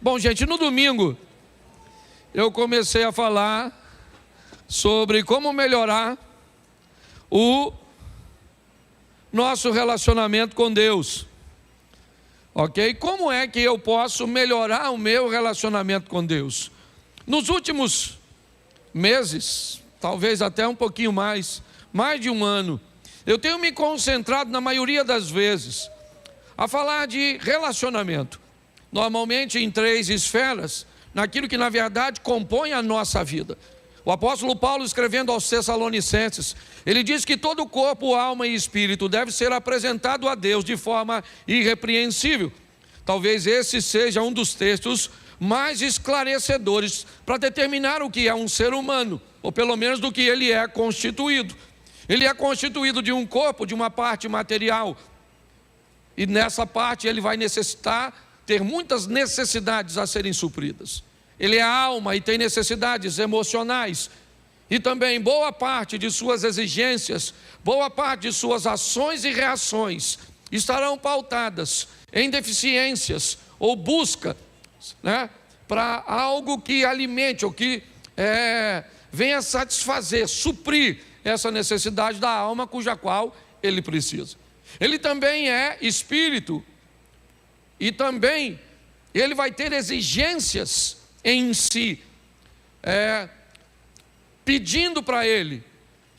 Bom, gente, no domingo eu comecei a falar sobre como melhorar o nosso relacionamento com Deus. Ok? Como é que eu posso melhorar o meu relacionamento com Deus? Nos últimos meses, talvez até um pouquinho mais de um ano, eu tenho me concentrado na maioria das vezes a falar de relacionamento. Normalmente em 3 esferas, naquilo que na verdade compõe a nossa vida. O apóstolo Paulo, escrevendo aos Tessalonicenses, ele diz que todo o corpo, alma e espírito deve ser apresentado a Deus de forma irrepreensível. Talvez esse seja um dos textos mais esclarecedores para determinar o que é um ser humano, ou pelo menos do que ele é constituído. Ele é constituído de um corpo, de uma parte material, e nessa parte ele vai ter muitas necessidades a serem supridas. Ele é alma e tem necessidades emocionais. E também boa parte de suas exigências, boa parte de suas ações e reações estarão pautadas em deficiências ou busca, para algo que alimente ou que venha satisfazer, suprir essa necessidade da alma cuja qual ele precisa. Ele também é espírito e também ele vai ter exigências em si, pedindo para ele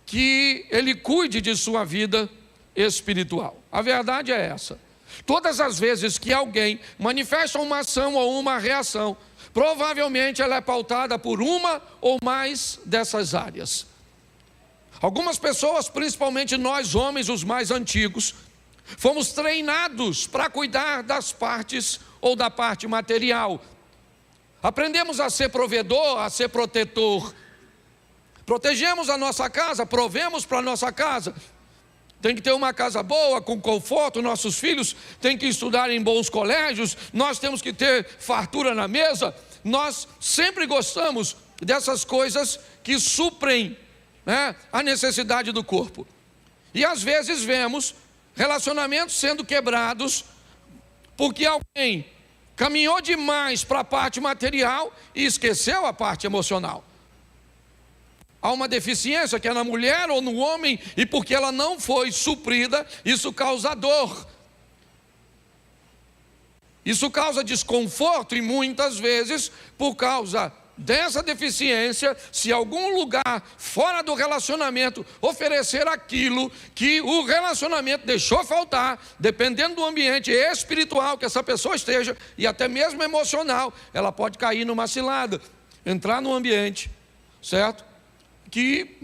que ele cuide de sua vida espiritual. A verdade é essa: todas as vezes que alguém manifesta uma ação ou uma reação, provavelmente ela é pautada por uma ou mais dessas áreas. Algumas pessoas, principalmente nós homens, os mais antigos, fomos treinados para cuidar das partes ou da parte material. Aprendemos a ser provedor, a ser protetor. Protegemos a nossa casa, provemos para a nossa casa. Tem que ter uma casa boa, com conforto, nossos filhos têm que estudar em bons colégios, nós temos que ter fartura na mesa. Nós sempre gostamos dessas coisas que suprem a necessidade do corpo. E às vezes vemos relacionamentos sendo quebrados porque alguém caminhou demais para a parte material e esqueceu a parte emocional. Há uma deficiência que é na mulher ou no homem, e porque ela não foi suprida, isso causa dor. Isso causa desconforto e muitas vezes, por causa dessa deficiência, se algum lugar fora do relacionamento oferecer aquilo que o relacionamento deixou faltar, dependendo do ambiente espiritual que essa pessoa esteja, e até mesmo emocional, ela pode cair numa cilada, entrar num ambiente, certo? Que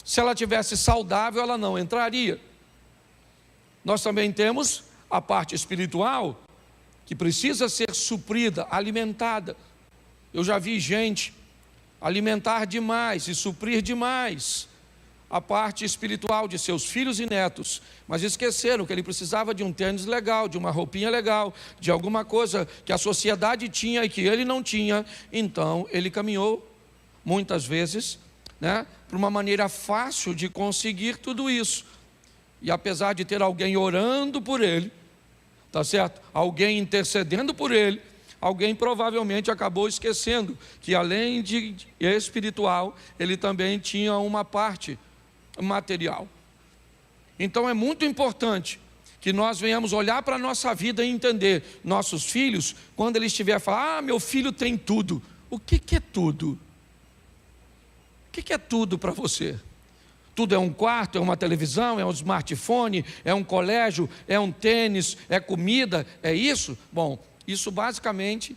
se ela tivesse saudável, ela não entraria. Nós também temos a parte espiritual, que precisa ser suprida, alimentada. Eu já vi gente alimentar demais e suprir demais a parte espiritual de seus filhos e netos, mas esqueceram que ele precisava de um tênis legal, de uma roupinha legal, de alguma coisa que a sociedade tinha e que ele não tinha. Então ele caminhou muitas vezes por uma maneira fácil de conseguir tudo isso. E apesar de ter alguém orando por ele, tá certo? Alguém intercedendo por ele, alguém provavelmente acabou esquecendo que além de espiritual, ele também tinha uma parte material. Então é muito importante que nós venhamos olhar para a nossa vida e entender nossos filhos, quando eles estiverem falando: meu filho tem tudo. O que é tudo? O que é tudo para você? Tudo é um quarto, é uma televisão, é um smartphone, é um colégio, é um tênis, é comida, é isso? Bom, isso basicamente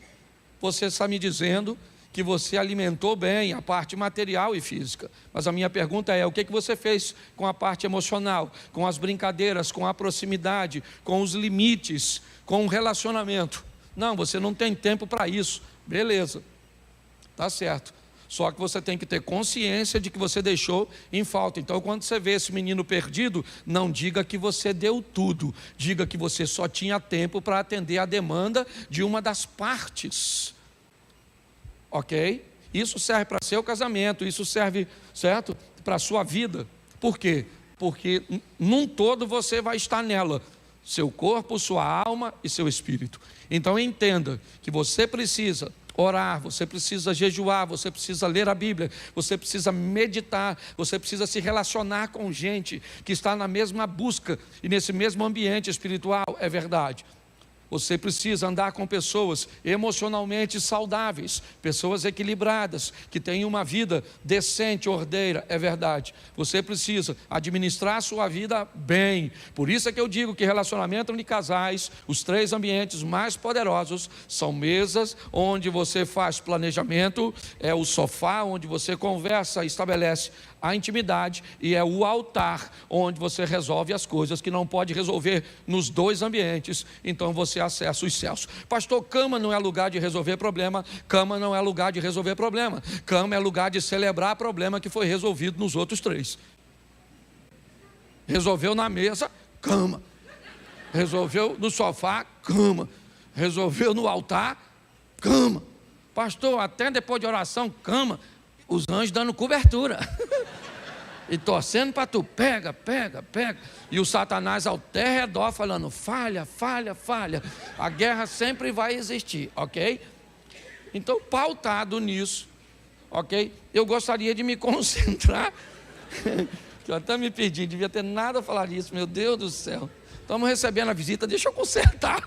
você está me dizendo que você alimentou bem a parte material e física. Mas a minha pergunta é: o que você fez com a parte emocional, com as brincadeiras, com a proximidade, com os limites, com o relacionamento? Não, você não tem tempo para isso. Beleza, tá certo. Só que você tem que ter consciência de que você deixou em falta. Então, quando você vê esse menino perdido, não diga que você deu tudo. Diga que você só tinha tempo para atender a demanda de uma das partes. Ok? Isso serve para seu casamento, isso serve, certo, para a sua vida. Por quê? Porque num todo você vai estar nela. seu corpo, sua alma e seu espírito. Então entenda que você precisa orar, você precisa jejuar, você precisa ler a Bíblia, você precisa meditar, você precisa se relacionar com gente que está na mesma busca e nesse mesmo ambiente espiritual, é verdade. Você precisa andar com pessoas emocionalmente saudáveis, pessoas equilibradas, que têm uma vida decente, ordeira, é verdade. Você precisa administrar a sua vida bem. Por isso é que eu digo que relacionamento de casais, os 3 ambientes mais poderosos, são mesas onde você faz planejamento, é o sofá onde você conversa, estabelece a intimidade, e é o altar onde você resolve as coisas que não pode resolver nos 2 ambientes. Então você acessa os céus. Pastor, cama não é lugar de resolver problema. Cama não é lugar de resolver problema. Cama é lugar de celebrar problema que foi resolvido nos outros 3. Resolveu na mesa, cama. Resolveu no sofá, cama. Resolveu no altar, cama. Pastor, até depois de oração, cama. Os anjos dando cobertura e torcendo para tu, pega. E o Satanás ao teu redor falando, falha. A guerra sempre vai existir, ok? Então, pautado nisso, ok? Eu gostaria de me concentrar, que eu até me perdi, devia ter nada a falar disso, meu Deus do céu. Estamos recebendo a visita, deixa eu consertar.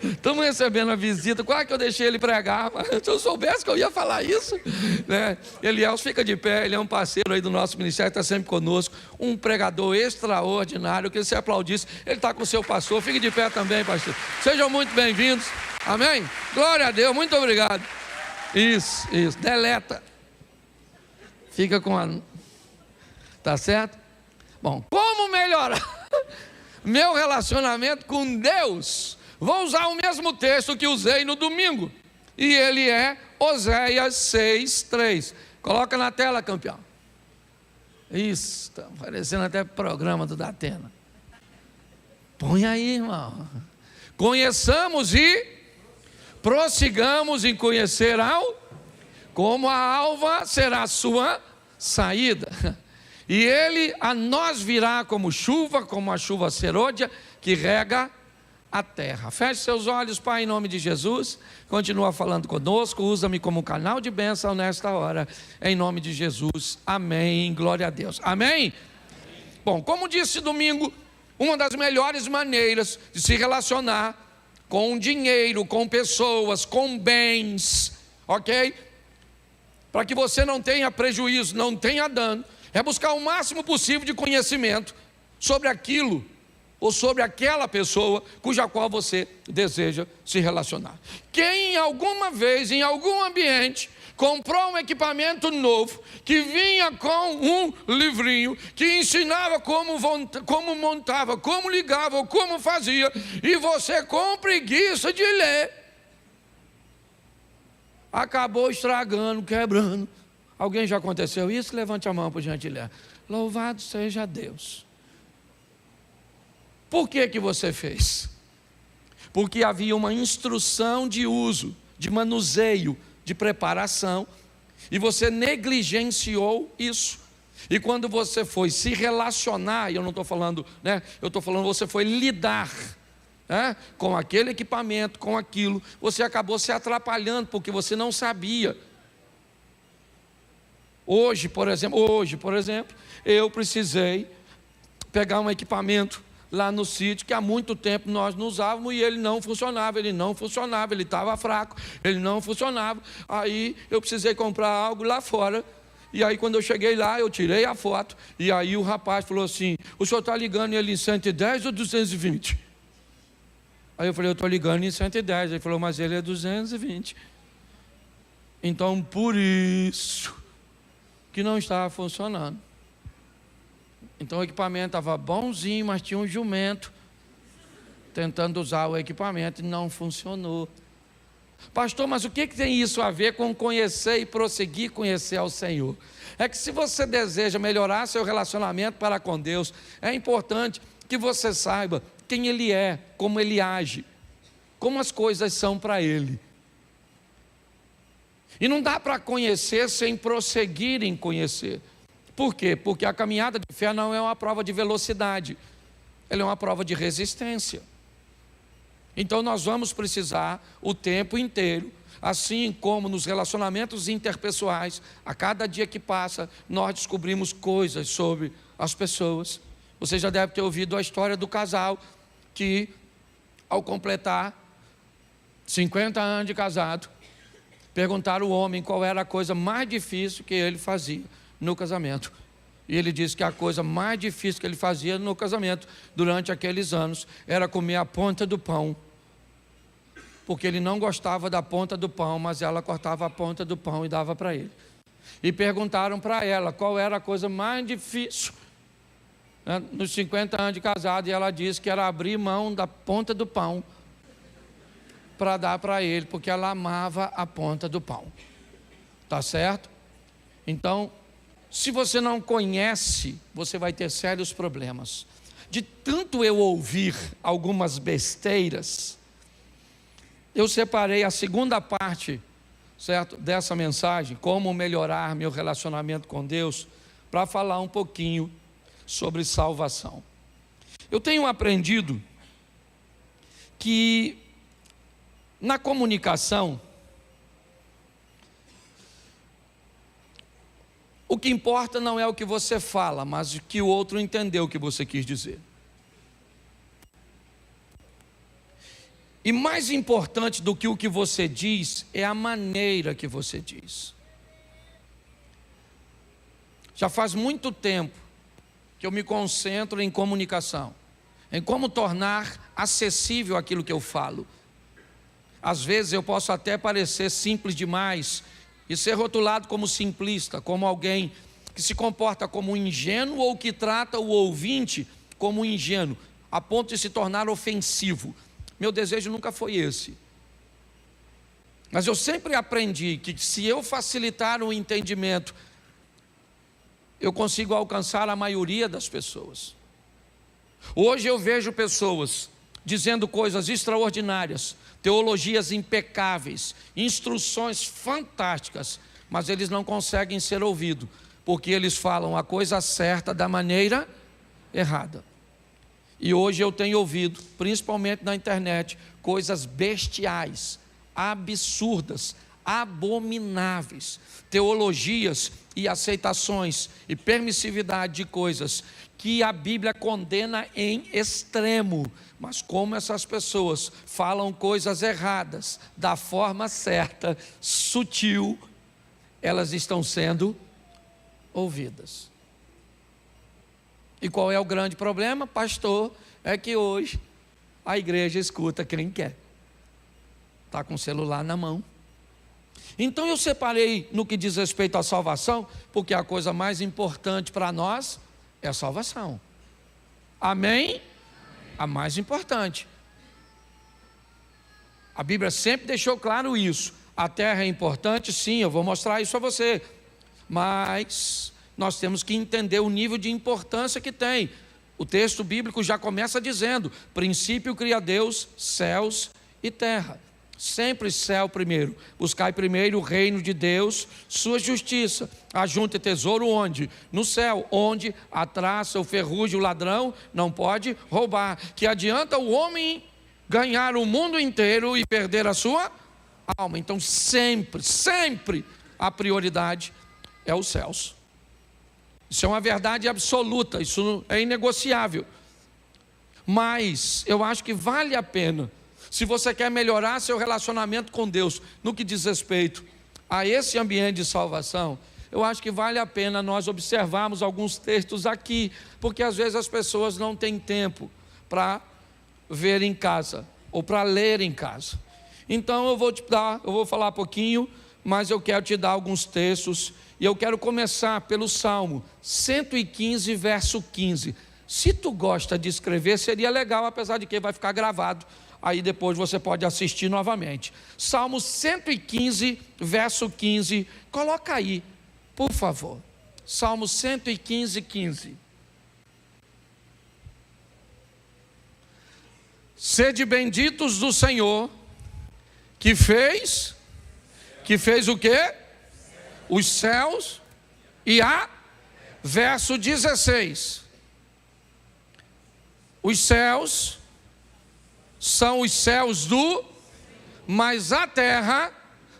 Estamos recebendo a visita, quase que eu deixei ele pregar, mas se eu soubesse que eu ia falar isso, né? Eliel, fica de pé, ele é um parceiro aí do nosso ministério, está sempre conosco, um pregador extraordinário, que se aplaudisse, ele está com o seu pastor, fique de pé também, pastor. Sejam muito bem-vindos, amém? Glória a Deus, muito obrigado. Isso, deleta. Fica com a... Tá certo? Bom, como melhorar meu relacionamento com Deus? Vou usar o mesmo texto que usei no domingo, e ele é Oséias 6:3. Coloca na tela, campeão. Isso, está parecendo até programa do Datena. Põe aí, irmão. Conheçamos e prossigamos em conhecer como a alva será a sua saída. E ele a nós virá como a chuva serôdia que rega a terra. Feche seus olhos, Pai, em nome de Jesus. Continua falando conosco, usa-me como canal de bênção nesta hora, em nome de Jesus, amém, glória a Deus, amém? Bom, como disse domingo, uma das melhores maneiras de se relacionar com dinheiro, com pessoas, com bens, ok? Para que você não tenha prejuízo, não tenha dano, é buscar o máximo possível de conhecimento sobre aquilo ou sobre aquela pessoa cuja qual você deseja se relacionar. Quem alguma vez, em algum ambiente, comprou um equipamento novo, que vinha com um livrinho, que ensinava como montava, como ligava, ou como fazia, e você com preguiça de ler, acabou estragando, quebrando. Alguém já aconteceu isso? Levante a mão por gentileza. Louvado seja Deus. Por que você fez? Porque havia uma instrução de uso, de manuseio, de preparação, e você negligenciou isso. E quando você foi se relacionar, e eu não estou falando, né? Eu estou falando, você foi lidar, né, com aquele equipamento, com aquilo, você acabou se atrapalhando, porque você não sabia. Hoje, por exemplo, eu precisei pegar um equipamento lá no sítio que há muito tempo nós não usávamos e ele não funcionava, ele estava fraco, ele não funcionava. Aí eu precisei comprar algo lá fora. E aí quando eu cheguei lá, eu tirei a foto, e aí o rapaz falou assim: o senhor está ligando ele em 110 ou 220? Aí eu falei: eu estou ligando em 110. Ele falou: mas ele é 220. Então por isso que não estava funcionando. Então o equipamento estava bonzinho, mas tinha um jumento tentando usar o equipamento e não funcionou. Pastor, mas o que tem isso a ver com conhecer e prosseguir conhecer ao Senhor? É que se você deseja melhorar seu relacionamento para com Deus, é importante que você saiba quem Ele é, como Ele age, como as coisas são para Ele. E não dá para conhecer sem prosseguir em conhecer. Por quê? Porque a caminhada de fé não é uma prova de velocidade. ela é uma prova de resistência. Então nós vamos precisar o tempo inteiro, assim como nos relacionamentos interpessoais, a cada dia que passa, nós descobrimos coisas sobre as pessoas. Você já deve ter ouvido a história do casal que, ao completar 50 anos de casado, perguntaram ao homem qual era a coisa mais difícil que ele fazia no casamento. E ele disse que a coisa mais difícil que ele fazia no casamento, durante aqueles anos, era comer a ponta do pão. Porque ele não gostava da ponta do pão, mas ela cortava a ponta do pão e dava para ele. E perguntaram para ela qual era a coisa mais difícil, né, nos 50 anos de casado, e ela disse que era abrir mão da ponta do pão para dar para ele, porque ela amava a ponta do pão. Tá certo? Então, se você não conhece, você vai ter sérios problemas. De tanto eu ouvir algumas besteiras, eu separei a segunda parte, certo, dessa mensagem, como melhorar meu relacionamento com Deus, para falar um pouquinho sobre salvação. Eu tenho aprendido que na comunicação, o que importa não é o que você fala, mas o que o outro entendeu o que você quis dizer. E mais importante do que o que você diz é a maneira que você diz. Já faz muito tempo que eu me concentro em comunicação, em como tornar acessível aquilo que eu falo. Às vezes eu posso até parecer simples demais e ser rotulado como simplista, como alguém que se comporta como ingênuo ou que trata o ouvinte como ingênuo, a ponto de se tornar ofensivo. Meu desejo nunca foi esse. Mas eu sempre aprendi que se eu facilitar o entendimento, eu consigo alcançar a maioria das pessoas. Hoje eu vejo pessoas dizendo coisas extraordinárias, teologias impecáveis, instruções fantásticas, mas eles não conseguem ser ouvidos, porque eles falam a coisa certa da maneira errada. E hoje eu tenho ouvido, principalmente na internet, coisas bestiais, absurdas, abomináveis, teologias e aceitações e permissividade de coisas que a Bíblia condena em extremo. Mas como essas pessoas falam coisas erradas, da forma certa, sutil, elas estão sendo ouvidas. E qual é o grande problema, pastor? É que hoje a igreja escuta quem quer. Está com o celular na mão. Então eu separei no que diz respeito à salvação, porque a coisa mais importante para nós é a salvação. Amém? A mais importante. A Bíblia sempre deixou claro isso. A terra é importante, sim, eu vou mostrar isso a você. Mas nós temos que entender o nível de importância que tem. O texto bíblico já começa dizendo: princípio cria Deus, céus e terra. Sempre céu primeiro. Buscai primeiro o reino de Deus, sua justiça. Ajunte tesouro onde? No céu, onde a traça, o ferrugem, o ladrão não pode roubar. Que adianta o homem ganhar o mundo inteiro e perder a sua alma? Então sempre a prioridade é os céus. Isso é uma verdade absoluta, isso é inegociável. Mas eu acho que vale a pena, se você quer melhorar seu relacionamento com Deus, no que diz respeito a esse ambiente de salvação, eu acho que vale a pena nós observarmos alguns textos aqui, porque às vezes as pessoas não têm tempo para ver em casa, ou para ler em casa. Então eu vou falar um pouquinho, mas eu quero te dar alguns textos, e eu quero começar pelo Salmo 115, verso 15. Se tu gosta de escrever, seria legal, apesar de que vai ficar gravado, aí depois você pode assistir novamente. Salmo 115, verso 15, coloca aí, por favor. Salmo 115, 15. Sede benditos do Senhor, que fez o quê? Os céus e a, verso 16. Os céus são os céus mas a terra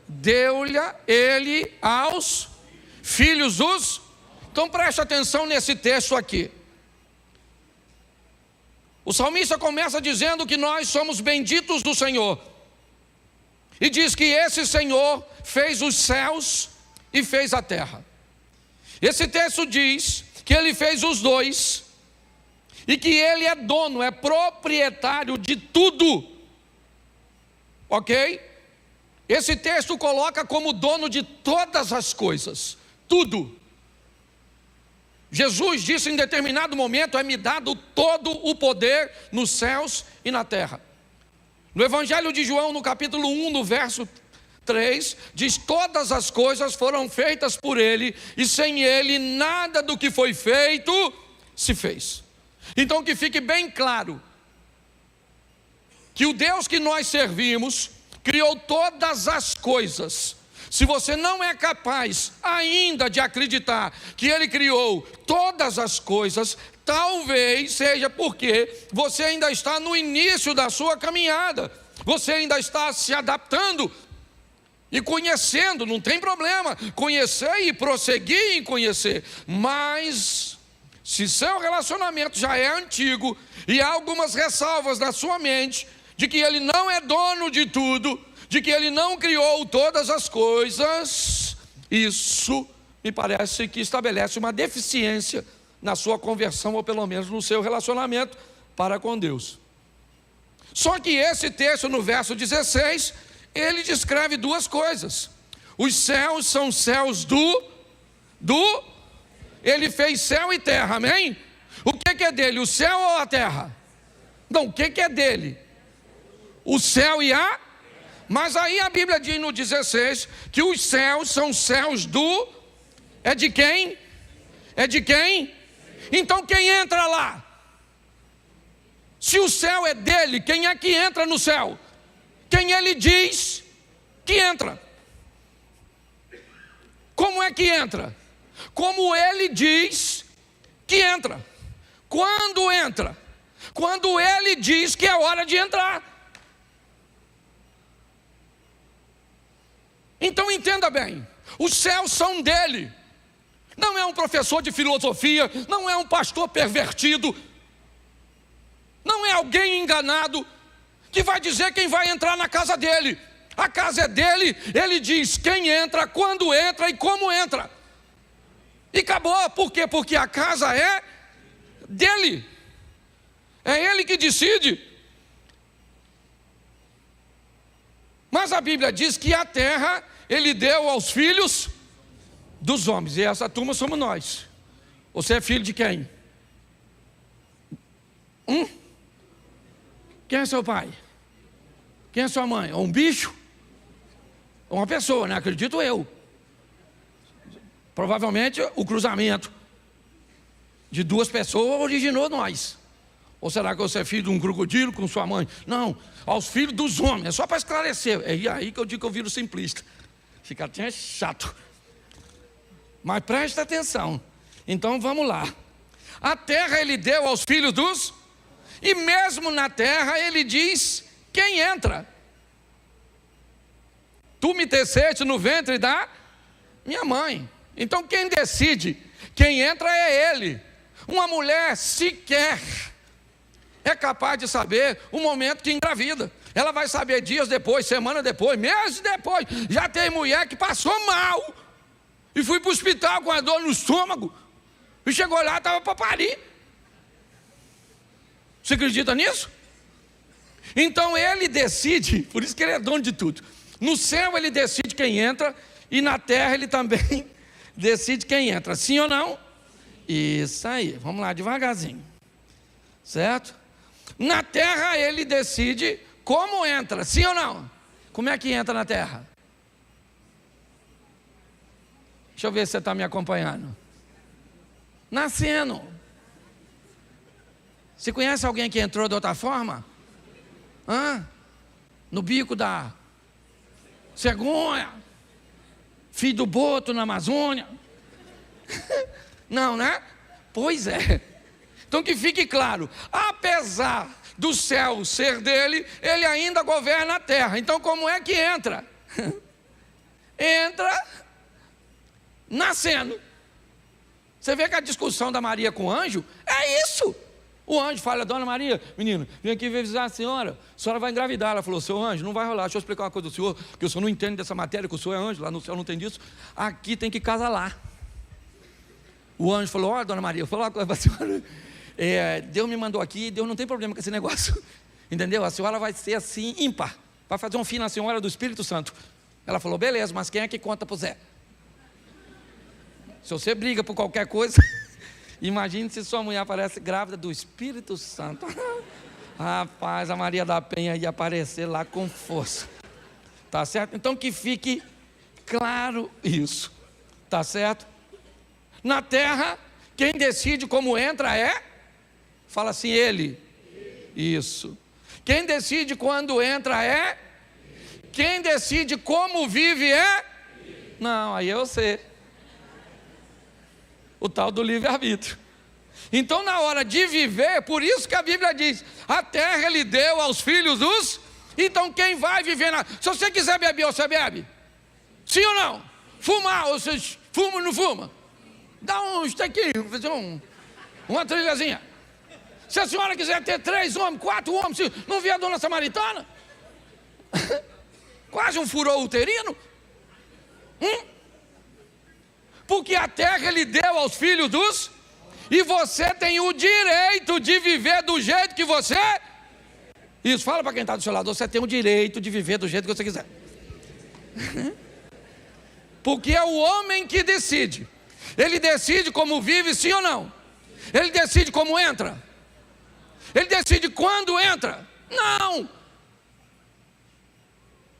deu-lhe ele aos filhos dos... Então preste atenção nesse texto aqui. O salmista começa dizendo que nós somos benditos do Senhor. E diz que esse Senhor fez os céus e fez a terra. Esse texto diz que ele fez os dois e que ele é dono, é proprietário de tudo. Ok? Esse texto coloca como dono de todas as coisas, tudo. Jesus disse em determinado momento: é-me dado todo o poder nos céus e na terra. No Evangelho de João, no capítulo 1, no verso 3, diz: todas as coisas foram feitas por ele, e sem ele nada do que foi feito se fez. Então que fique bem claro, que o Deus que nós servimos criou todas as coisas. Se você não é capaz ainda de acreditar que Ele criou todas as coisas, talvez seja porque você ainda está no início da sua caminhada. Você ainda está se adaptando e conhecendo, não tem problema. Conhecer e prosseguir em conhecer. Mas se seu relacionamento já é antigo e há algumas ressalvas na sua mente de que Ele não é dono de tudo, de que Ele não criou todas as coisas, isso me parece que estabelece uma deficiência na sua conversão, ou pelo menos no seu relacionamento para com Deus. Só que esse texto, no verso 16, ele descreve duas coisas. Os céus são céus ele fez céu e terra, amém? O que é dele, o céu ou a terra? Não, o que é dele? O céu e a... Mas aí a Bíblia diz no 16 que os céus são céus é de quem? É de quem? Então quem entra lá? Se o céu é dele, quem é que entra no céu? Quem ele diz que entra. Como é que entra? Como ele diz que entra. Quando entra? Quando ele diz que é hora de entrar. Então entenda bem, os céus são dele. Não é um professor de filosofia, não é um pastor pervertido, não é alguém enganado que vai dizer quem vai entrar na casa dele. A casa é dele, ele diz quem entra, quando entra e como entra. E acabou, por quê? Porque a casa é dele. É ele que decide. Mas a Bíblia diz que a terra ele deu aos filhos dos homens. E essa turma somos nós. Você é filho de quem? Quem é seu pai? Quem é sua mãe? Um bicho? Uma pessoa, né? Acredito eu. Provavelmente o cruzamento de duas pessoas originou nós. Ou será que você é filho de um crocodilo com sua mãe? Não, aos filhos dos homens. É só para esclarecer. É aí que eu digo que eu viro simplista. Fica até chato. Mas presta atenção. Então vamos lá. A terra ele deu aos filhos dos... E mesmo na terra ele diz quem entra. Tu me teceste no ventre da minha mãe. Então quem decide quem entra é ele. Uma mulher sequer é capaz de saber o momento que engravida. Ela vai saber dias depois, semana depois, meses depois. Já tem mulher que passou mal e foi para o hospital com a dor no estômago e chegou lá e estava para parir. Você acredita nisso? Então ele decide, por isso que ele é dono de tudo. No céu ele decide quem entra e na terra ele também decide quem entra. Sim ou não? Isso aí, vamos lá devagarzinho. Certo? Na terra ele decide como entra, sim ou não? Como é que entra na terra? Deixa eu ver se você está me acompanhando. Nascendo. Você conhece alguém que entrou de outra forma? No bico da cegonha, filho do boto na Amazônia? Não, né? Pois é. Então que fique claro, apesar do céu ser dele, ele ainda governa a terra. Então como é que entra? Entra nascendo. Você vê que a discussão da Maria com o anjo é isso. O anjo fala: Dona Maria, menino, vim aqui visitar a senhora vai engravidar. Ela falou: seu anjo, não vai rolar, deixa eu explicar uma coisa do senhor, que o senhor não entende dessa matéria, que o senhor é anjo, lá no céu não tem disso, aqui tem que casar lá. O anjo falou: olha, Dona Maria, eu vou falar uma coisa para a senhora, Deus me mandou aqui, Deus não tem problema com esse negócio, entendeu? A senhora vai ser assim, ímpar, vai fazer um filho na senhora do Espírito Santo. Ela falou: beleza, mas quem é que conta para o Zé? Se você briga por qualquer coisa, imagine se sua mulher aparece grávida do Espírito Santo. Rapaz, a Maria da Penha ia aparecer lá com força. Tá certo? Então que fique claro isso. Tá certo? Na terra, quem decide como entra é? Fala assim, ele. Isso. Quem decide quando entra é? Quem decide como vive é? Não, aí é você. O tal do livre-arbítrio. Então na hora de viver, por isso que a Bíblia diz, a terra ele deu aos filhos dos... Então quem vai viver na... Se você quiser beber, você bebe? Sim ou não? Fumar, você fuma ou não fuma? Dá um estequinho, fazer uma trilhazinha. Se a senhora quiser ter 3 homens, 4 homens, se não vier a dona Samaritana, quase um furor uterino. Porque a terra ele deu aos filhos dos... E você tem o direito de viver do jeito que você... Isso, fala para quem está do seu lado, você tem o direito de viver do jeito que você quiser. Porque é o homem que decide. Ele decide como vive, sim ou não? Ele decide como entra? Ele decide quando entra? Não!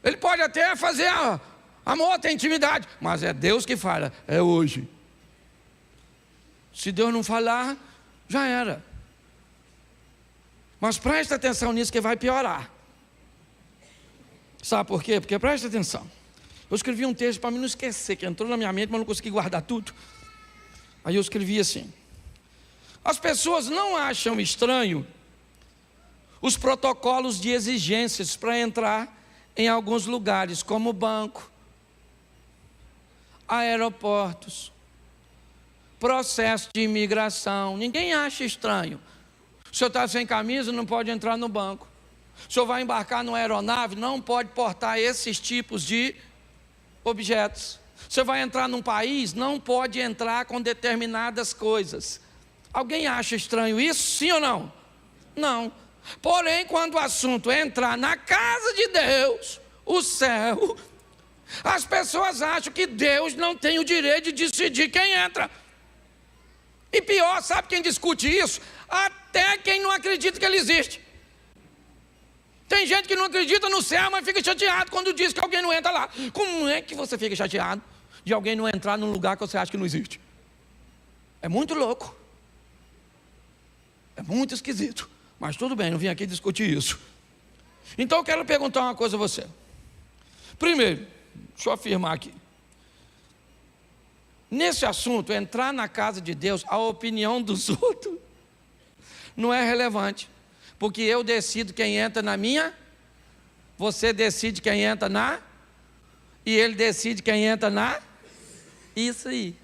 Ele pode até fazer amor, ter intimidade, mas é Deus que fala, é hoje. Se Deus não falar, já era. Mas presta atenção nisso que vai piorar. Sabe por quê? Porque presta atenção. Eu escrevi um texto para mim não esquecer, que entrou na minha mente, mas não consegui guardar tudo. Aí eu escrevi assim: as pessoas não acham estranho os protocolos de exigências para entrar em alguns lugares, como banco, aeroportos, processo de imigração. Ninguém acha estranho. O senhor está sem camisa, não pode entrar no banco. O senhor vai embarcar numa aeronave, não pode portar esses tipos de objetos. Você vai entrar num país, não pode entrar com determinadas coisas. Alguém acha estranho isso, sim ou não? Não. Porém, quando o assunto é entrar na casa de Deus, o céu, as pessoas acham que Deus não tem o direito de decidir quem entra. E pior, sabe quem discute isso? Até quem não acredita que ele existe. Tem gente que não acredita no céu, mas fica chateado quando diz que alguém não entra lá. Como é que você fica chateado de alguém não entrar num lugar que você acha que não existe? É muito louco. É muito esquisito. Mas tudo bem, não vim aqui discutir isso. Então eu quero perguntar uma coisa a você. Primeiro, deixa eu afirmar aqui. Nesse assunto, entrar na casa de Deus, a opinião dos outros não é relevante. Porque eu decido quem entra na minha, você decide quem entra na, e ele decide quem entra na, isso aí.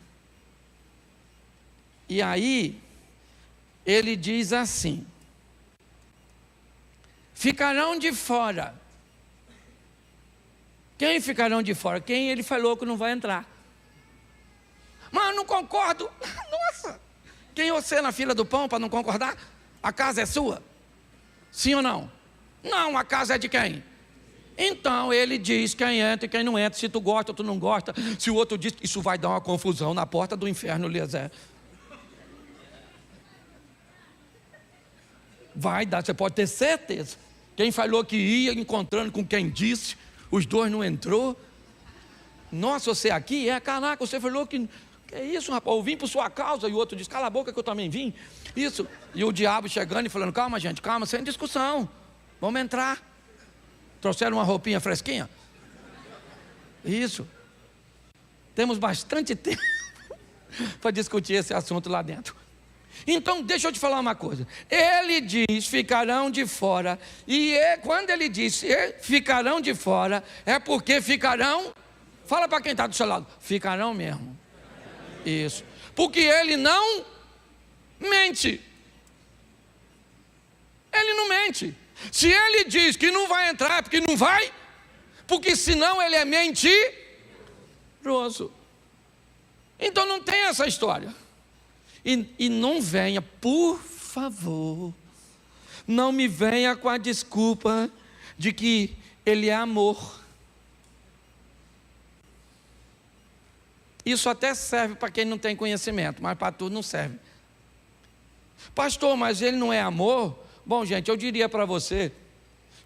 E aí, ele diz assim: ficarão de fora. Quem ficarão de fora? Quem ele falou que não vai entrar. Mas eu não concordo. Nossa, quem você na fila do pão para não concordar? A casa é sua? Sim ou não? Não, a casa é de quem? Então ele diz quem entra e quem não entra. Se tu gosta ou tu não gosta. Se o outro diz, isso vai dar uma confusão na porta do inferno, Eliezer. Vai dar, você pode ter certeza. Quem falou que ia encontrando com quem disse, os dois não entrou. Nossa, você aqui? Caraca, você falou que é isso, rapaz, eu vim por sua causa. E o outro diz, cala a boca que eu também vim. Isso, e o diabo chegando e falando, calma gente, calma, sem discussão, vamos entrar. Trouxeram uma roupinha fresquinha? Isso. Temos bastante tempo para discutir esse assunto lá dentro. Então, deixa eu te falar uma coisa. Ele diz, ficarão de fora. E quando ele diz, ficarão de fora, é porque ficarão. Fala para quem está do seu lado. Ficarão mesmo. Isso. Porque ele não mente. Ele não mente. Se ele diz que não vai entrar, é porque não vai. Porque senão ele é mentiroso. Então não tem essa história. E não venha, por favor, não me venha com a desculpa de que ele é amor. Isso até serve para quem não tem conhecimento, mas para tudo não serve. Pastor, mas ele não é amor? Bom, gente, eu diria para você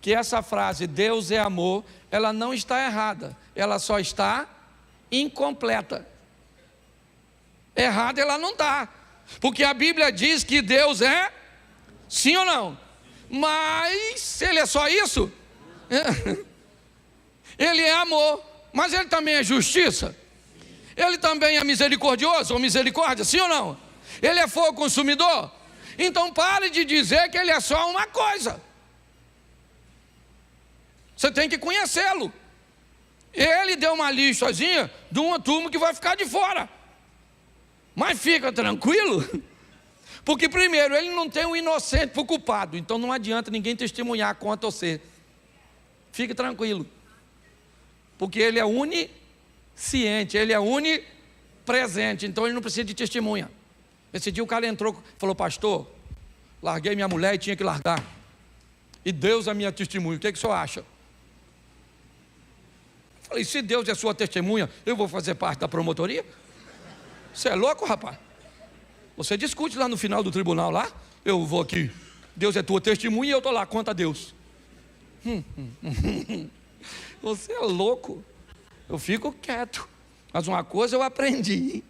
que essa frase, Deus é amor, ela não está errada, ela só está incompleta. Errada ela não está, porque a Bíblia diz que Deus é, sim ou não? Mas ele é só isso? Ele é amor, mas ele também é justiça? Ele também é misericordioso ou misericórdia, sim ou não? Ele é fogo consumidor? Então pare de dizer que ele é só uma coisa. Você tem que conhecê-lo. Ele deu uma listazinha de uma turma que vai ficar de fora. Mas fica tranquilo, porque primeiro, ele não tem um inocente para o culpado, então não adianta ninguém testemunhar contra você. Fique tranquilo, porque ele é onisciente, ele é onipresente, então ele não precisa de testemunha. Esse dia o cara entrou, falou, pastor, larguei minha mulher e tinha que largar, e Deus é minha testemunha, o que o senhor acha? Eu falei, se Deus é sua testemunha, eu vou fazer parte da promotoria? Você é louco, rapaz? Você discute lá no final do tribunal lá, eu vou aqui, Deus é tua testemunha e eu estou lá, conta a Deus. Você é louco. Eu fico quieto. Mas uma coisa eu aprendi.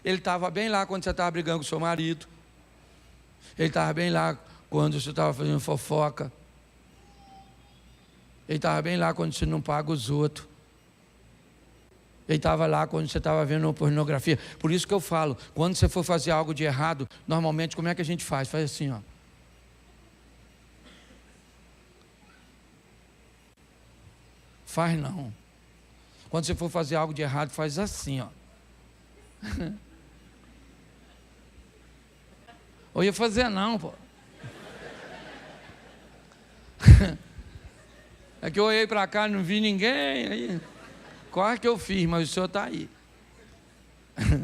Ele estava bem lá quando você estava brigando com o seu marido. Ele estava bem lá quando você estava fazendo fofoca. Ele estava bem lá quando você não paga os outros. Ele estava lá quando você estava vendo pornografia. Por isso que eu falo, quando você for fazer algo de errado, normalmente como é que a gente faz? Faz assim, ó. Faz não. Quando você for fazer algo de errado, faz assim, ó. Eu ia fazer não, pô. É que eu olhei para cá e não vi ninguém, aí quase que eu fiz, mas o senhor está aí.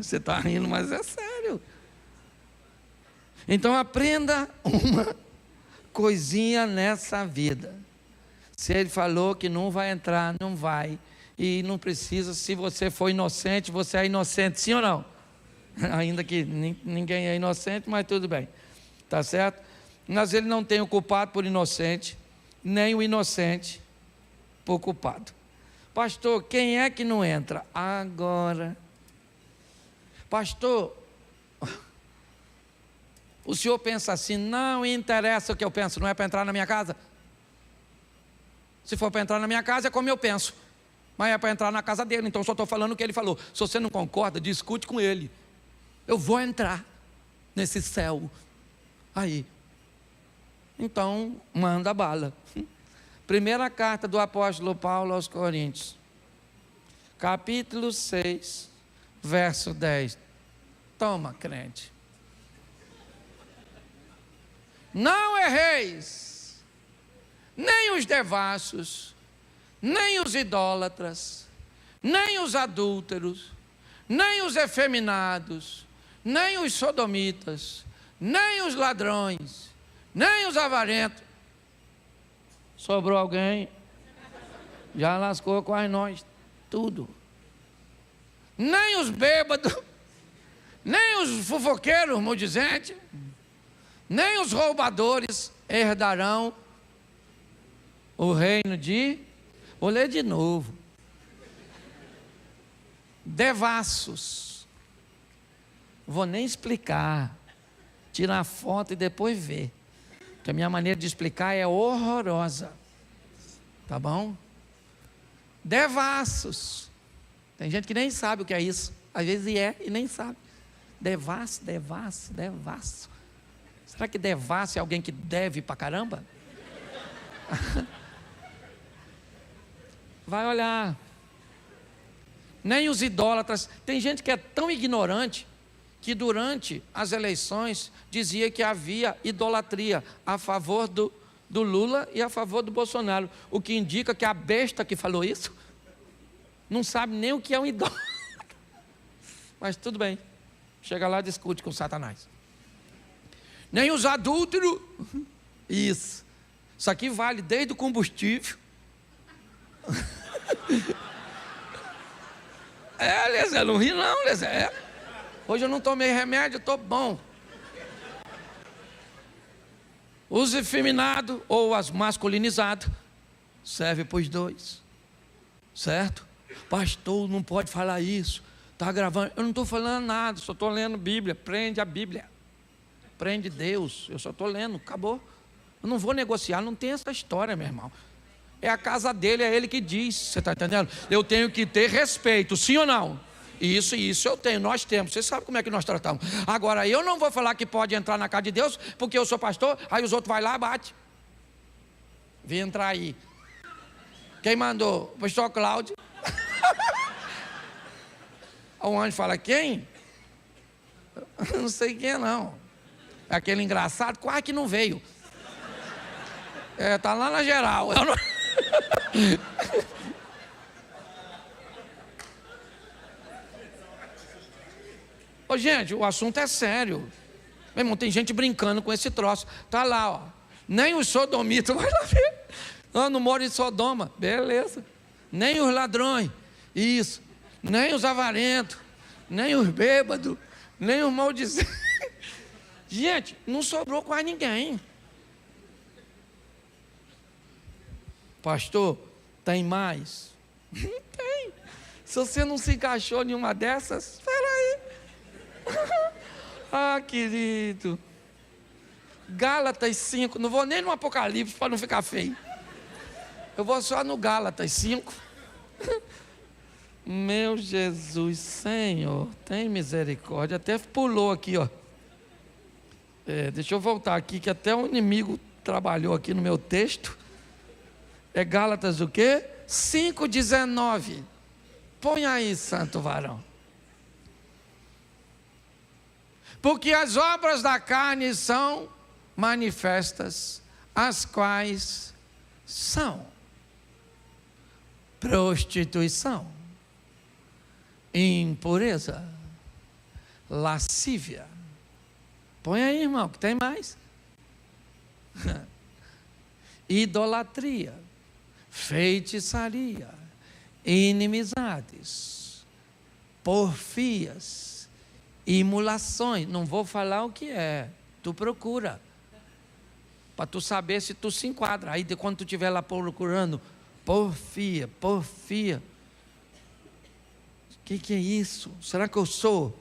Você está rindo, mas é sério. Então aprenda uma coisinha nessa vida. Se ele falou que não vai entrar, não vai. E não precisa, se você for inocente, você é inocente, sim ou não? Ainda que ninguém é inocente, mas tudo bem. Tá certo? Mas ele não tem o culpado por inocente, nem o inocente por culpado. Pastor, quem é que não entra? Agora. Pastor, o senhor pensa assim, não interessa o que eu penso, não é para entrar na minha casa? Se for para entrar na minha casa, é como eu penso. Mas é para entrar na casa dele, então só estou falando o que ele falou. Se você não concorda, discute com ele. Eu vou entrar nesse céu. Aí. Então, manda bala. Primeira carta do apóstolo Paulo aos Coríntios, capítulo 6, verso 10. Toma, crente. Não erreis, nem os devassos, nem os idólatras, nem os adúlteros, nem os efeminados, nem os sodomitas, nem os ladrões, nem os avarentos. Sobrou alguém? Já lascou quase nós, tudo. Nem os bêbados, nem os fofoqueiros maldizentes, nem os roubadores herdarão o reino de... Vou ler de novo. Devassos. Vou nem explicar. Tirar a foto e depois ver. Porque a minha maneira de explicar é horrorosa. Tá bom? Devassos. Tem gente que nem sabe o que é isso. Às vezes é e nem sabe. Devasso. Será que devasso é alguém que deve pra caramba? Vai olhar. Nem os idólatras. Tem gente que é tão ignorante que durante as eleições dizia que havia idolatria a favor do Lula e a favor do Bolsonaro. O que indica que a besta que falou isso não sabe nem o que é um idólatra. Mas tudo bem. Chega lá e discute com Satanás. Nem os adúlteros. Isso aqui vale desde o combustível. Lezé, não ri não, Lezé. Hoje eu não tomei remédio, estou bom. Os efeminados ou as masculinizadas serve para os dois, certo? Pastor, não pode falar isso, está gravando. Eu não estou falando nada, só estou lendo Bíblia. Prende a Bíblia, prende Deus. Eu só estou lendo, acabou. Eu não vou negociar, não tem essa história, meu irmão. É a casa dele, é ele que diz, você está entendendo? Eu tenho que ter respeito, sim ou não? Isso eu tenho, nós temos. Você sabe como é que nós tratamos. Agora, eu não vou falar que pode entrar na casa de Deus, porque eu sou pastor, aí os outros vão lá e batem. Vem entrar aí. Quem mandou? O pastor Cláudio. O anjo fala, quem? Não sei quem é não. Aquele engraçado, quase que não veio. Está lá na geral. Eu não... Ô, gente, o assunto é sério. Meu irmão, tem gente brincando com esse troço. Está lá, ó. Nem os sodomitas, vai lá ver. Não moro em Sodoma, beleza. Nem os ladrões, isso. Nem os avarentos, nem os bêbados, nem os maldizentes. Gente, não sobrou quase ninguém. Pastor, tem mais? Tem. Se você não se encaixou em uma dessas, espera aí. Ah, querido. Gálatas 5, não vou nem no Apocalipse para não ficar feio. Eu vou só no Gálatas 5. Meu Jesus, Senhor, tem misericórdia. Até pulou aqui, ó. Deixa eu voltar aqui, que até o inimigo trabalhou aqui no meu texto. É Gálatas o quê? 5,19. Põe aí, santo varão. Porque as obras da carne são manifestas, as quais são prostituição, impureza, lascívia. Põe aí, irmão, que tem mais. Idolatria, feitiçaria, inimizades, porfias, imulações. Não vou falar o que é, tu procura, para tu saber se tu se enquadra. Aí quando tu estiver lá procurando, porfia, o que é isso? Será que eu sou?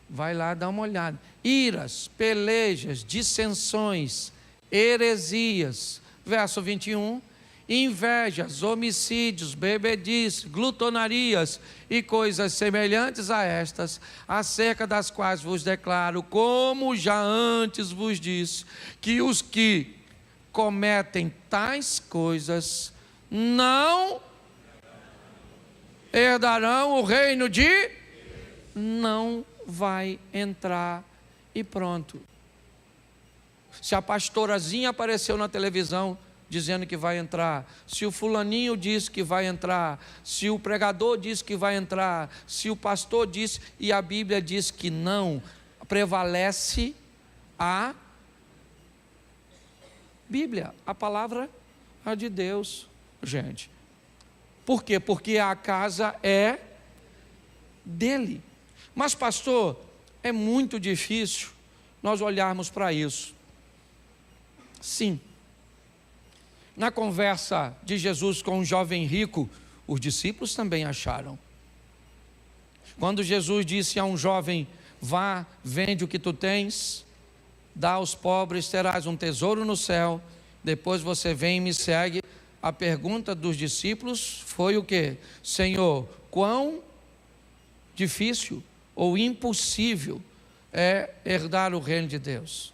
Vai lá dar uma olhada. Iras, pelejas, dissensões, heresias, verso 21, invejas, homicídios, bebedices, glutonarias e coisas semelhantes a estas, acerca das quais vos declaro, como já antes vos disse, que os que cometem tais coisas não herdarão o reino de... Não vai entrar e pronto. Se a pastorazinha apareceu na televisão dizendo que vai entrar, se o fulaninho disse que vai entrar, se o pregador disse que vai entrar, se o pastor disse e a Bíblia diz que não, prevalece a Bíblia, a palavra de Deus, gente. Por quê? Porque a casa é dele. Mas, pastor, é muito difícil nós olharmos para isso. Sim. Na conversa de Jesus com um jovem rico, os discípulos também acharam. Quando Jesus disse a um jovem, vá, vende o que tu tens, dá aos pobres, terás um tesouro no céu, depois você vem e me segue. A pergunta dos discípulos foi o quê? Senhor, quão difícil ou impossível é herdar o reino de Deus.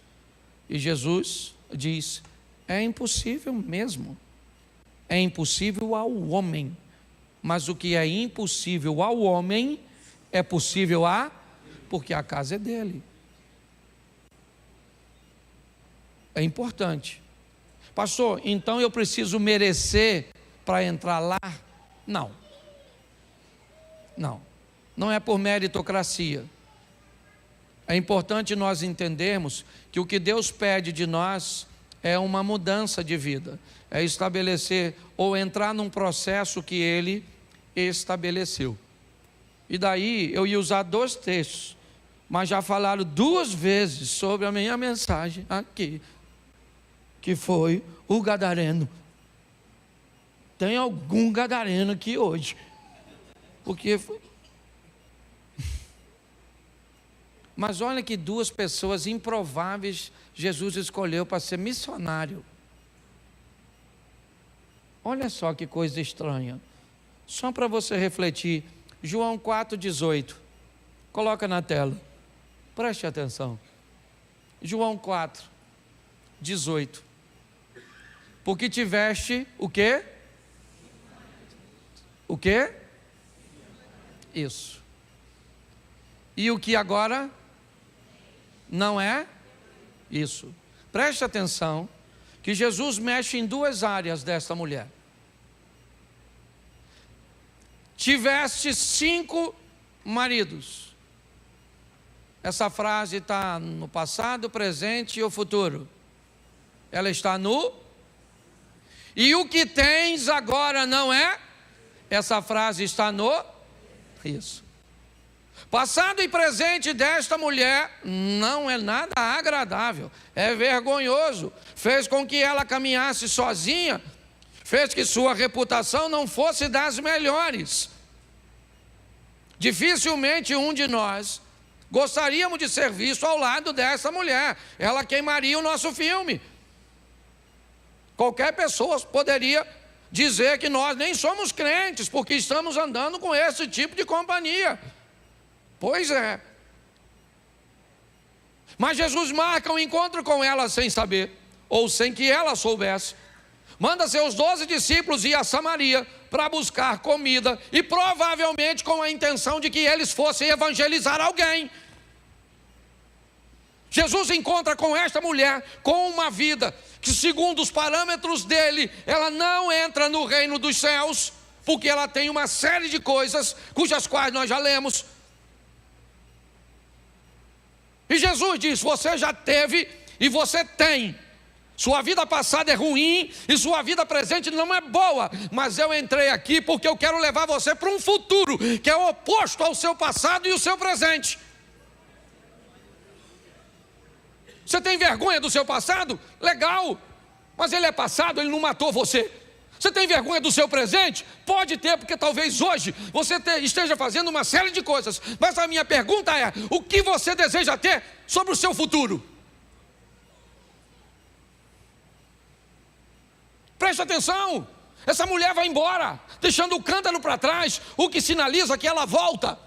E Jesus diz: é impossível mesmo. É impossível ao homem, mas o que é impossível ao homem é possível porque a casa é dele. É importante. Pastor, então eu preciso merecer para entrar lá? Não. Não é por meritocracia. É importante nós entendermos que o que Deus pede de nós é uma mudança de vida, é estabelecer ou entrar num processo que Ele estabeleceu. E daí eu ia usar 2 textos, mas já falaram 2 vezes sobre a minha mensagem aqui, que foi o gadareno. Tem algum gadareno aqui hoje? Porque foi... Mas olha que 2 pessoas improváveis Jesus escolheu para ser missionário. Olha só que coisa estranha. Só para você refletir. João 4,18. Coloca na tela. Preste atenção. João 4,18. Porque tiveste o quê? O quê? Isso. E o que agora não é isso. Preste atenção que Jesus mexe em 2 áreas desta mulher. Tiveste 5 maridos. Essa frase está no passado, presente e o futuro. Ela está no... E o que tens agora não é? Essa frase está no... Isso. Passado e presente desta mulher não é nada agradável, é vergonhoso. Fez com que ela caminhasse sozinha, fez que sua reputação não fosse das melhores. Dificilmente um de nós gostaríamos de ser visto ao lado dessa mulher. Ela queimaria o nosso filme. Qualquer pessoa poderia dizer que nós nem somos crentes, porque estamos andando com esse tipo de companhia. Pois é. Mas Jesus marca um encontro com ela sem saber, ou sem que ela soubesse. Manda seus 12 discípulos ir a Samaria para buscar comida, e provavelmente com a intenção de que eles fossem evangelizar alguém. Jesus encontra com esta mulher com uma vida que, segundo os parâmetros dele, ela não entra no reino dos céus, porque ela tem uma série de coisas, cujas quais nós já lemos. E Jesus diz: você já teve e você tem. Sua vida passada é ruim e sua vida presente não é boa, mas eu entrei aqui porque eu quero levar você para um futuro que é oposto ao seu passado e o seu presente. Você tem vergonha do seu passado? Legal, mas ele é passado, ele não matou você. Você tem vergonha do seu presente? Pode ter, porque talvez hoje você esteja fazendo uma série de coisas. Mas a minha pergunta é: o que você deseja ter sobre o seu futuro? Preste atenção. Essa mulher vai embora, deixando o cântaro para trás, o que sinaliza que ela volta.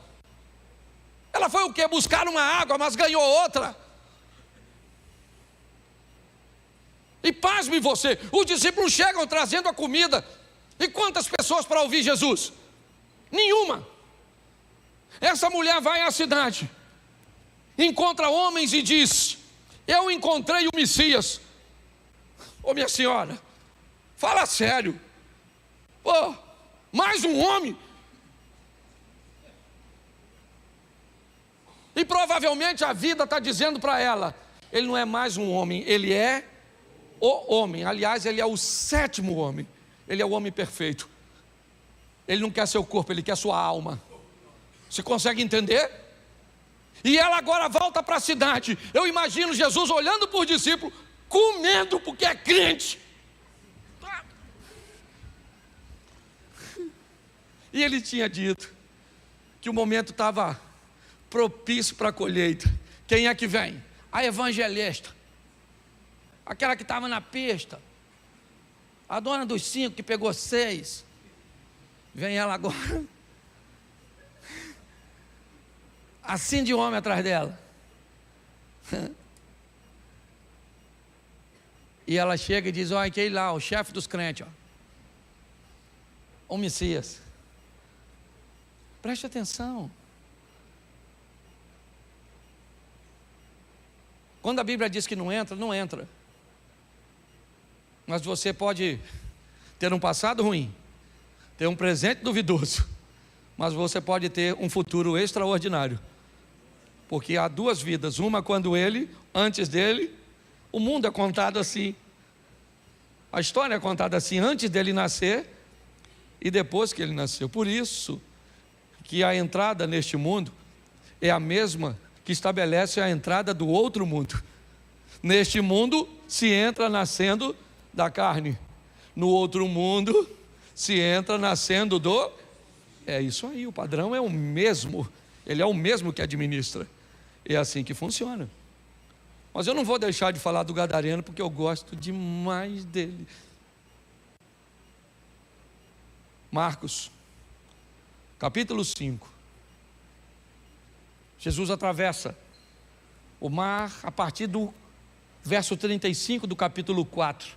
Ela foi o quê? Buscar uma água, mas ganhou outra. E pasme você, os discípulos chegam trazendo a comida. E quantas pessoas para ouvir Jesus? Nenhuma. Essa mulher vai à cidade, encontra homens e diz: eu encontrei o Messias. Ô minha senhora, fala sério. Pô, mais um homem? E provavelmente a vida está dizendo para ela: ele não é mais um homem, ele é o homem. Aliás, ele é o 7º homem. Ele é o homem perfeito. Ele não quer seu corpo, ele quer sua alma. Você consegue entender? E ela agora volta para a cidade. Eu imagino Jesus olhando para os discípulos, comendo, porque é crente. E ele tinha dito que o momento estava propício para a colheita. Quem é que vem? A evangelista, aquela que estava na pista, a dona dos 5 que pegou 6, vem ela agora. assim de homem atrás dela. E ela chega e diz: olha, aquele lá, o chefe dos crentes, ó, o Messias. Preste atenção. Quando a Bíblia diz que não entra, não entra. Mas você pode ter um passado ruim, ter um presente duvidoso, mas você pode ter um futuro extraordinário. Porque há duas vidas, uma quando ele, antes dele. O mundo é contado assim, a história é contada assim, antes dele nascer e depois que ele nasceu. Por isso que a entrada neste mundo é a mesma que estabelece a entrada do outro mundo. Neste mundo se entra nascendo da carne, no outro mundo se entra nascendo do... É isso aí, o padrão é o mesmo, ele é o mesmo que administra. É assim que funciona. Mas eu não vou deixar de falar do gadareno, porque eu gosto demais dele. Marcos, capítulo 5. Jesus atravessa o mar a partir do verso 35 do capítulo 4.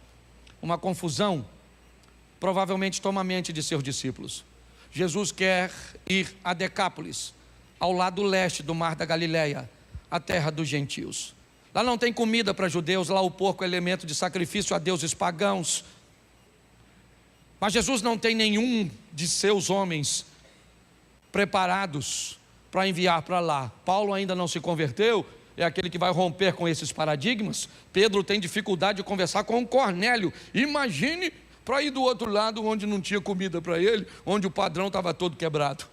Uma confusão provavelmente toma a mente de seus discípulos. Jesus quer ir a Decápolis, ao lado leste do mar da Galileia, a terra dos gentios. Lá não tem comida para judeus, lá o porco é elemento de sacrifício a deuses pagãos. Mas Jesus não tem nenhum de seus homens preparados para enviar para lá. Paulo ainda não se converteu, é aquele que vai romper com esses paradigmas. Pedro tem dificuldade de conversar com Cornélio. Imagine para ir do outro lado, onde não tinha comida para ele, onde o padrão estava todo quebrado.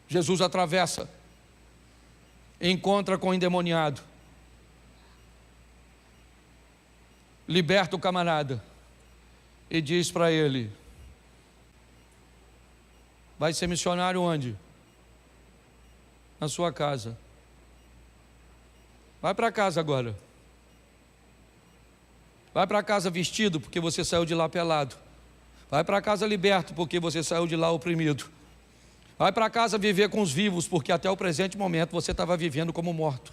Jesus atravessa, encontra com o endemoniado, liberta o camarada e diz para ele: vai ser missionário onde? Na sua casa. Vai para casa agora. Vai para casa vestido, porque você saiu de lá pelado. Vai para casa liberto, porque você saiu de lá oprimido. Vai para casa viver com os vivos, porque até o presente momento você estava vivendo como morto.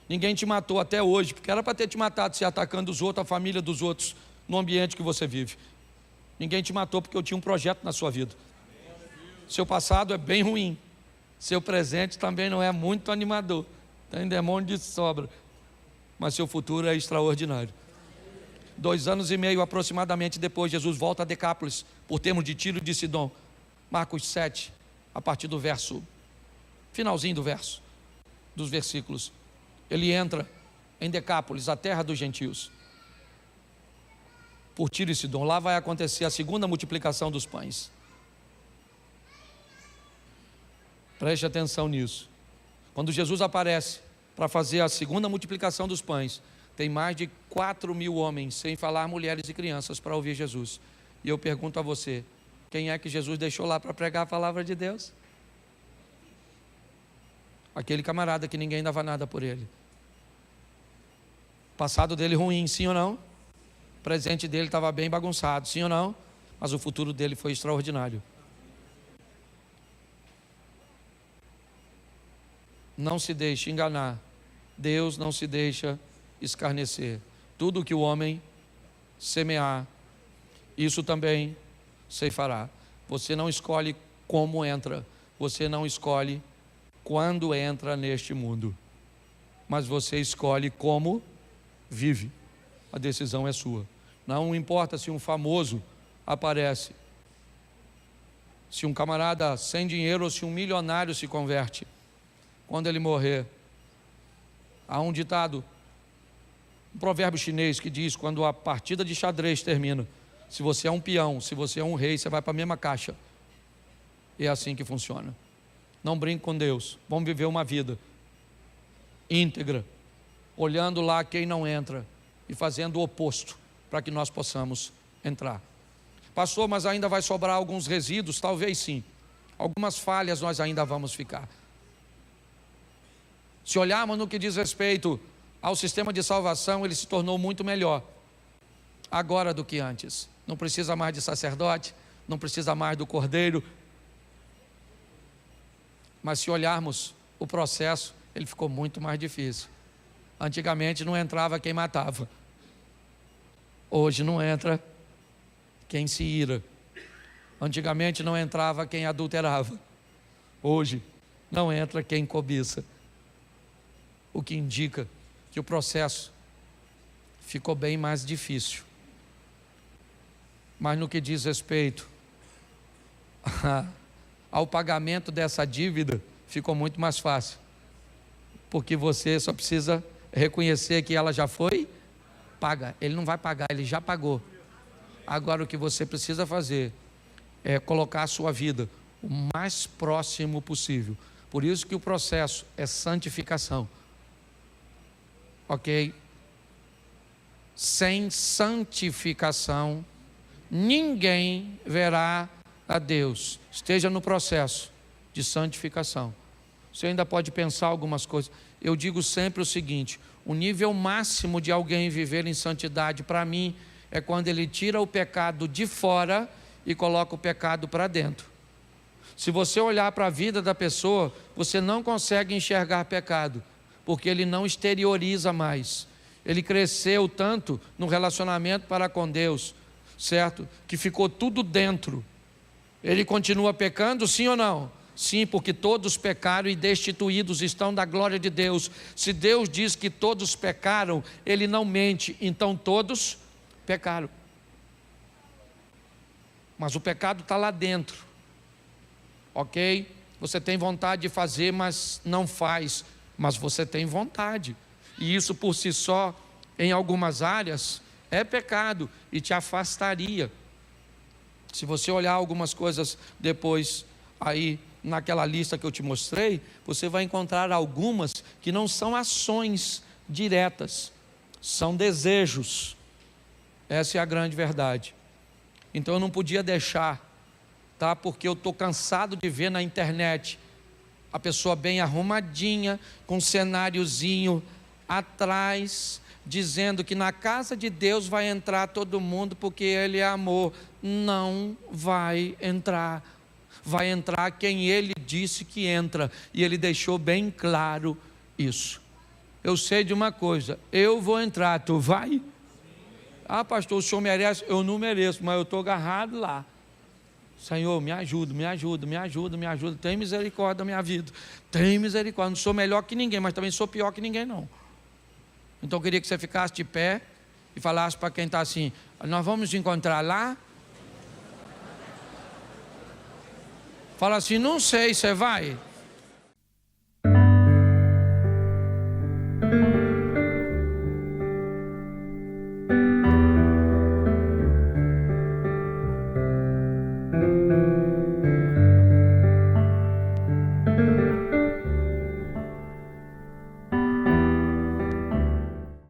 Ninguém te matou até hoje, porque era para ter te matado, se atacando os outros, a família dos outros, no ambiente que você vive. Ninguém te matou porque eu tinha um projeto na sua vida. Seu passado é bem ruim, seu presente também não é muito animador, tem demônio de sobra, mas seu futuro é extraordinário. 2 anos e meio aproximadamente depois, Jesus volta a Decápolis, por termos de Tiro e de Sidom. Marcos 7, a partir do verso, finalzinho do verso, dos versículos. Ele entra em Decápolis, a terra dos gentios, por Tiro e Sidom. Lá vai acontecer a segunda multiplicação dos pães. Preste atenção nisso. Quando Jesus aparece para fazer a segunda multiplicação dos pães, tem mais de 4.000 homens, sem falar mulheres e crianças, para ouvir Jesus. E eu pergunto a você, quem é que Jesus deixou lá para pregar a palavra de Deus? Aquele camarada que ninguém dava nada por ele. Passado dele ruim, sim ou não? O presente dele estava bem bagunçado, sim ou não? Mas o futuro dele foi extraordinário. Não se deixe enganar. Deus não se deixa escarnecer. Tudo que o homem semear, isso também ceifará. Você não escolhe como entra, você não escolhe quando entra neste mundo, mas você escolhe como vive. A decisão é sua. Não importa se um famoso aparece, se um camarada sem dinheiro ou se um milionário se converte. Quando ele morrer, há um ditado, um provérbio chinês que diz: quando a partida de xadrez termina, se você é um peão, se você é um rei, você vai para a mesma caixa. É assim que funciona. Não brinque com Deus. Vamos viver uma vida íntegra, olhando lá quem não entra e fazendo o oposto, para que nós possamos entrar. Pastor, mas ainda vai sobrar alguns resíduos? Talvez sim. Algumas falhas nós ainda vamos ficar. Se olharmos no que diz respeito ao sistema de salvação, ele se tornou muito melhor agora do que antes. Não precisa mais de sacerdote, não precisa mais do cordeiro. Mas se olharmos o processo, ele ficou muito mais difícil. Antigamente não entrava quem matava. Hoje não entra quem se ira. Antigamente não entrava quem adulterava. Hoje não entra quem cobiça. O que indica que o processo ficou bem mais difícil. Mas no que diz respeito ao pagamento dessa dívida, ficou muito mais fácil. Porque você só precisa reconhecer que ela já foi paga. Ele não vai pagar, ele já pagou. Agora o que você precisa fazer é colocar a sua vida o mais próximo possível. Por isso que o processo é santificação. Ok? Sem santificação, ninguém verá a Deus. Esteja no processo de santificação. Você ainda pode pensar algumas coisas. Eu digo sempre o seguinte: o nível máximo de alguém viver em santidade, para mim, é quando ele tira o pecado de fora e coloca o pecado para dentro. Se você olhar para a vida da pessoa, você não consegue enxergar pecado, porque ele não exterioriza mais. Ele cresceu tanto no relacionamento para com Deus, certo? Que ficou tudo dentro. Ele continua pecando, sim ou não? Sim, porque todos pecaram e destituídos estão da glória de Deus. Se Deus diz que todos pecaram, Ele não mente, então todos pecaram. Mas o pecado está lá dentro, ok? Você tem vontade de fazer, mas não faz, mas você tem vontade. E isso por si só, em algumas áreas, é pecado e te afastaria. Se você olhar algumas coisas depois aí, naquela lista que eu te mostrei, você vai encontrar algumas que não são ações diretas, são desejos. Essa é a grande verdade. Então eu não podia deixar, tá? Porque eu estou cansado de ver na internet a pessoa bem arrumadinha, com um cenáriozinho atrás, dizendo que na casa de Deus vai entrar todo mundo porque Ele é amor. Não vai entrar. Vai entrar quem Ele disse que entra, e Ele deixou bem claro isso. Eu sei de uma coisa: eu vou entrar, tu vai? Ah, pastor, o senhor merece? Eu não mereço, mas eu estou agarrado lá. Senhor, me ajuda, me ajuda, me ajuda, me ajuda. Tem misericórdia da minha vida. Tem misericórdia. Não sou melhor que ninguém, mas também sou pior que ninguém, não. Então eu queria que você ficasse de pé e falasse para quem está assim: nós vamos nos encontrar lá? Fala assim: não sei, você vai?